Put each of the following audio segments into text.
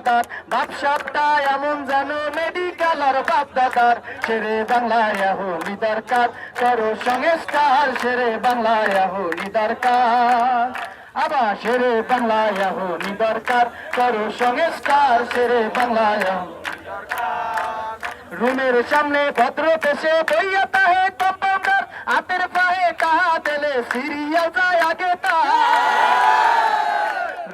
বাপসাপটা এমন যেন মেডিকেল আর বাপদাদার শেরে বাংলায় হলি দরকার করো সংস্কার শেরে বাংলায় হলি দরকার আবার শেরে বাংলায় হলি দরকার করো সংস্কার শেরে বাংলায় রুমের সামনে ভদ্র পেশে বইয়া তাহে কম্পাউন্ডার হাতের পায়ে টাহা দিলে সিরিয়াল যায় আগে তা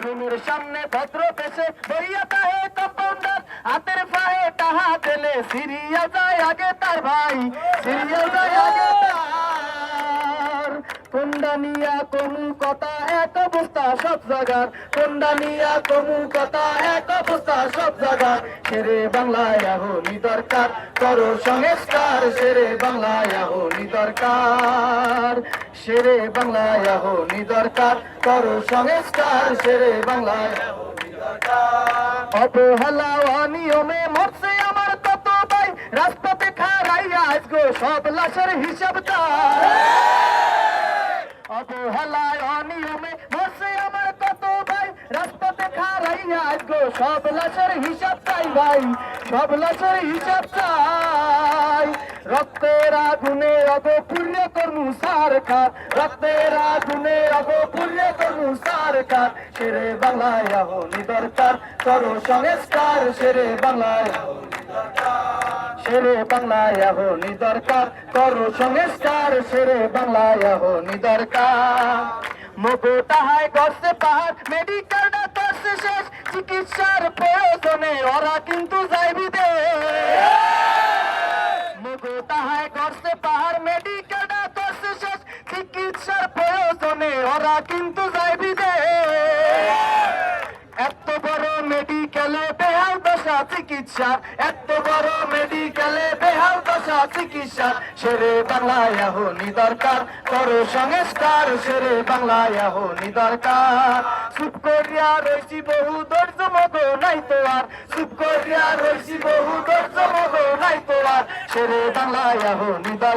রুমের সামনে ভদ্র পেশে বইয়া তাহে কম্পাউন্ডার হাতের পায়ে টাহা দিলে সিরিয়াল যায় আগে তার ভাই সিরিয়াল যায় আগে তার কোন্ডানিয়া কমু কথা এক অবস্থা সব জায়গার কোন্ডানিয়া কমু কথা এক অবস্থা সব জায়গার শেরে বাংলায় হলি দরকার করো সংস্কার শেরে বাংলায় হলি দরকার শেরে বাংলায় হলি দরকার করো সংস্কার শেরে বাংলায় হলি দরকার অবহেলা অনিয়মে মরছে আমার কত ভাই রাজপথে খারাইয়া আজগো সব লাশের হিসাব তার অবহেলায় অনিয়মে মরছে আমার কত ভাই রাজপথে খারাইয়া আজগো সব লাশের হিসাব চাই ভাই সব লাশের হিসাব চাই রক্তের আগুনে অগ পূর্ণ করমু সরকার রক্তের আগুনে অগ পূর্ণ করমু সরকার শেরে বাংলায় হলি দরকার করো সংস্কার শেরে বাংলায় শেরে বাংলায় হলি দরকার করো সংস্কার শেরে বাংলায় হলি দরকার মগো তাহায় গড়ছে পাহাড় মেডিকেলটা করছে শেষ চিকিৎসার প্রয়োজনে ওরা কিন্তু যাইবি দে মগো তাহায় গড়ছে পাহাড় মেডিকেলটা করছে শেষ চিকিৎসার প্রয়োজনে ওরা কিন্তু যাইবি দে এত বড় মেডিকেলে বেহাল দশা চিকিৎসা এত বড় মেডিকেলে বেহাল দশা চিকিৎসা শেরে বাংলায় হলি দরকার করো সংস্কার শেরে বাংলায় হলি দরকার চুপ করিয়া রয়েছি বহু ধৈর্য মতো নাই তো আর চুপ করিয়া রয়েছি বহু ধৈর্য মতো নাই তো আর শেরে বাংলায় হলি দরকার